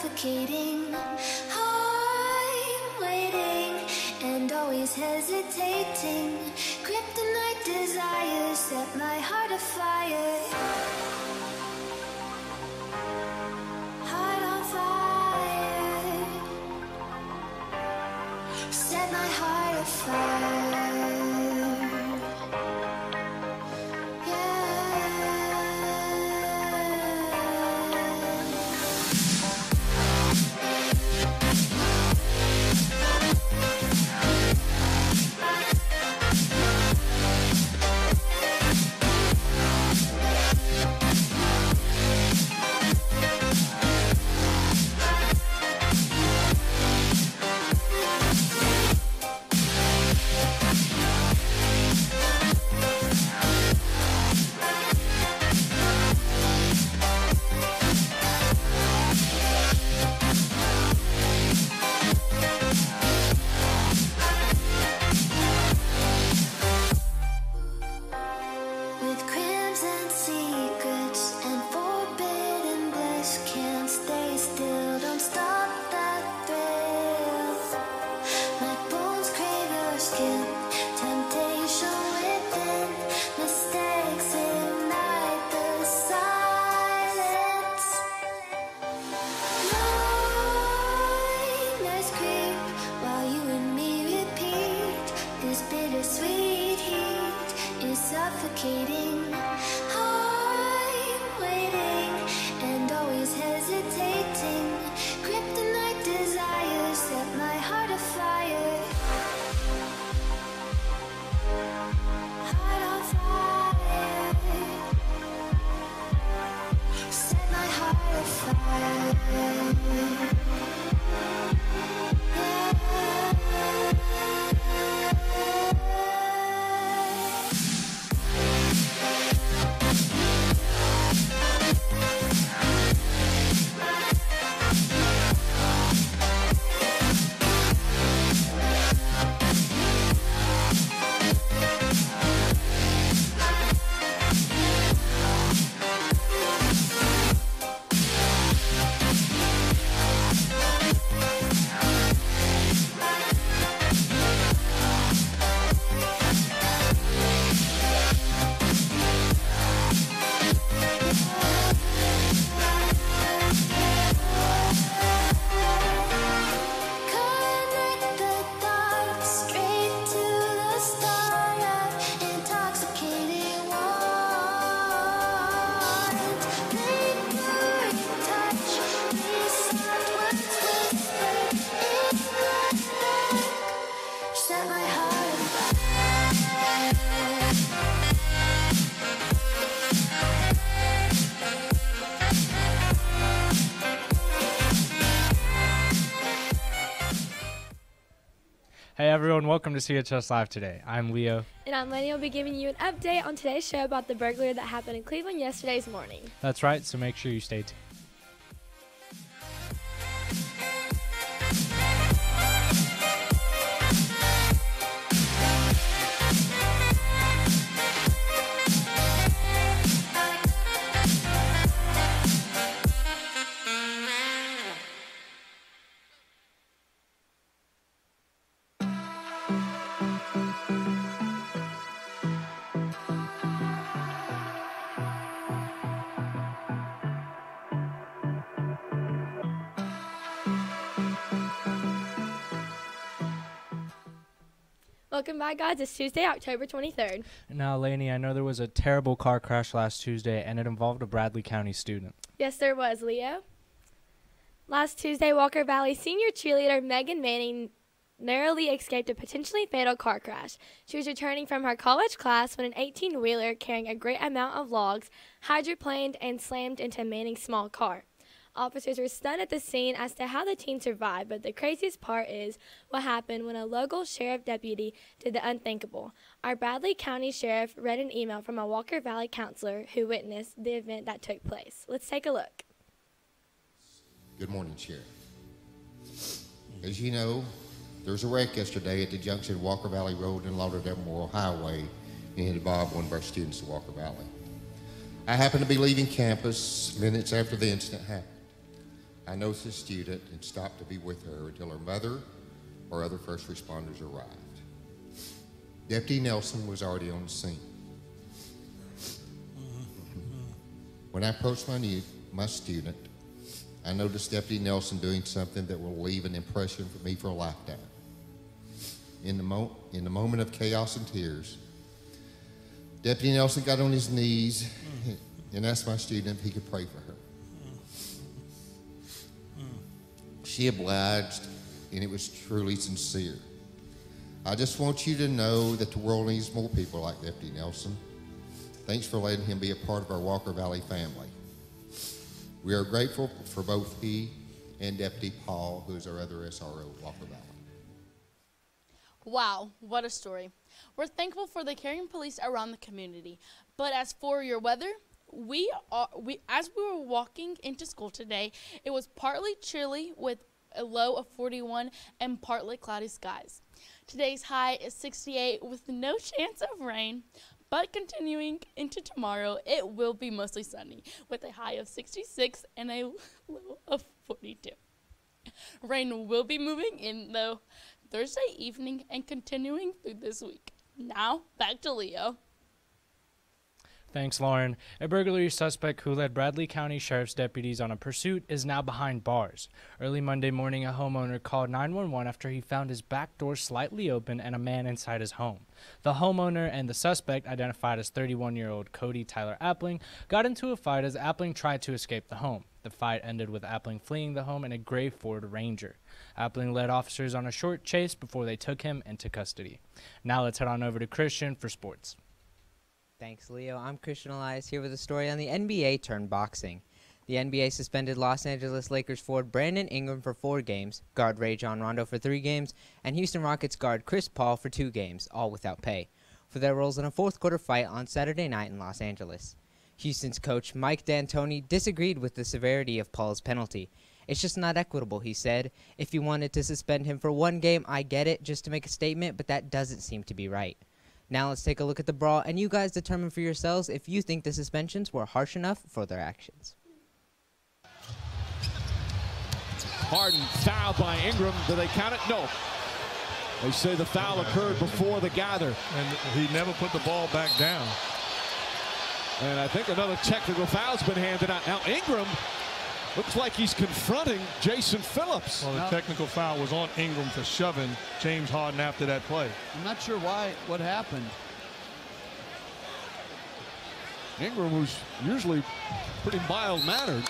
suffocating. I'm waiting and always hesitating. Kryptonite desires set my heart afire. Heart on fire. Set my heart afire. Bittersweet heat is suffocating. I'm waiting and always hesitating. Kryptonite desires set my heart afire. Heart on fire. Set my heart afire. Hey everyone, welcome to CHSLive today. I'm Leo. And I'm Lenny. I'll be giving you an update on today's show about the burglary that happened in Cleveland yesterday's morning. That's right, so make sure you stay tuned. Welcome back, guys. It's Tuesday, October 23rd. Now, Lainey, I know there was a terrible car crash last Tuesday, and it involved a Bradley County student. Yes, there was, Leo. Last Tuesday, Walker Valley senior cheerleader Megan Manning narrowly escaped a potentially fatal car crash. She was returning from her college class when an 18-wheeler carrying a great amount of logs hydroplaned and slammed into Manning's small car. Officers were stunned at the scene as to how the teen survived, but the craziest part is what happened when a local sheriff deputy did the unthinkable. Our Bradley County Sheriff read an email from a Walker Valley counselor who witnessed the event that took place. Let's take a look. Good morning, Sheriff. As you know, there was a wreck yesterday at the junction of Walker Valley Road and Lauderdale Memorial Highway. It hit one of our students at Walker Valley. I happened to be leaving campus minutes after the incident happened. I noticed a student and stopped to be with her until her mother or other first responders arrived. Deputy Nelson was already on the scene. When I approached my student, I noticed Deputy Nelson doing something that will leave an impression for me for a lifetime. In the moment of chaos and tears, Deputy Nelson got on his knees and asked my student if he could pray for her. She obliged, and it was truly sincere. I just want you to know that the world needs more people like Deputy Nelson. Thanks for letting him be a part of our Walker Valley family. We are grateful for both he and Deputy Paul, who is our other SRO at Walker Valley. Wow, what a story. We're thankful for the caring police around the community. But as for your weather, as we were walking into school today, it was partly chilly with a low of 41 and partly cloudy skies. Today's high is 68 with no chance of rain, but continuing into tomorrow, it will be mostly sunny with a high of 66 and a low of 42. Rain will be moving in though Thursday evening and continuing through this week. Now, back to Leo. Thanks, Lauren. A burglary suspect who led Bradley County Sheriff's deputies on a pursuit is now behind bars. Early Monday morning, a homeowner called 911 after he found his back door slightly open and a man inside his home. The homeowner and the suspect, identified as 31-year-old Cody Tyler Appling, got into a fight as Appling tried to escape the home. The fight ended with Appling fleeing the home in a gray Ford Ranger. Appling led officers on a short chase before they took him into custody. Now let's head on over to Christian for sports. Thanks, Leo. I'm Christian Elias here with a story on the NBA turned boxing. The NBA suspended Los Angeles Lakers forward Brandon Ingram for 4 games, guard Rajon Rondo for 3 games, and Houston Rockets guard Chris Paul for 2 games, all without pay, for their roles in a fourth-quarter fight on Saturday night in Los Angeles. Houston's coach, Mike D'Antoni, disagreed with the severity of Paul's penalty. It's just not equitable, he said. If you wanted to suspend him for 1 game, I get it, just to make a statement, but that doesn't seem to be right. Now let's take a look at the brawl, and you guys determine for yourselves if you think the suspensions were harsh enough for their actions. Harden fouled by Ingram. Do they count it? No. They say the foul occurred before the gather. And he never put the ball back down. And I think another technical foul's been handed out. Now Ingram looks like he's confronting Jason Phillips. Well, the technical foul was on Ingram for shoving James Harden after that play. I'm not sure what happened. Ingram, who's usually pretty mild-mannered,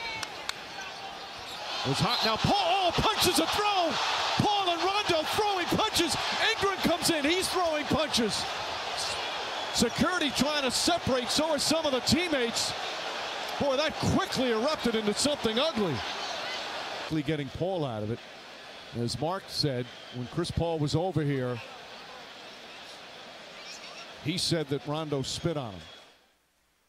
was hot. Now Paul punches a throw. Paul and Rondo throwing punches. Ingram comes in. He's throwing punches. Security trying to separate. So are some of the teammates. Boy, that quickly erupted into something ugly. Getting Paul out of it. As Mark said, when Chris Paul was over here, he said that Rondo spit on him.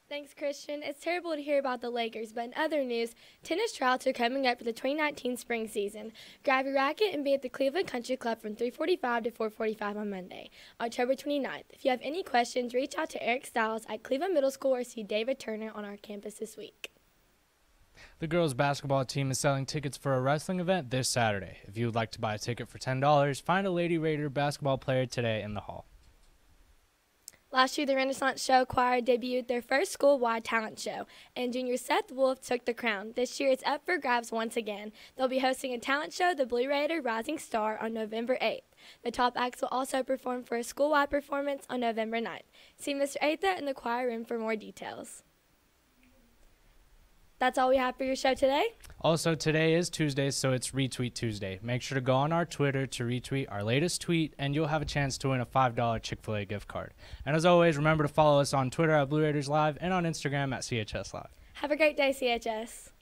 Thanks, Christian. It's terrible to hear about the Lakers, but in other news, tennis trials are coming up for the 2019 spring season. Grab your racket and be at the Cleveland Country Club from 3:45 to 4:45 on Monday, October 29th. If you have any questions, reach out to Eric Stiles at Cleveland Middle School or see David Turner on our campus this week. The girls' basketball team is selling tickets for a wrestling event this Saturday. If you would like to buy a ticket for $10, find a Lady Raider basketball player today in the hall. Last year, the Renaissance Show Choir debuted their first school-wide talent show, and junior Seth Wolf took the crown. This year, it's up for grabs once again. They'll be hosting a talent show, the Blue Raider Rising Star, on November 8th. The top acts will also perform for a school-wide performance on November 9th. See Mr. Atha in the choir room for more details. That's all we have for your show today. Also, today is Tuesday, so it's Retweet Tuesday. Make sure to go on our Twitter to retweet our latest tweet, and you'll have a chance to win a $5 Chick-fil-A gift card. And as always, remember to follow us on Twitter at Blue Raiders Live and on Instagram at CHSLive. Have a great day, CHS.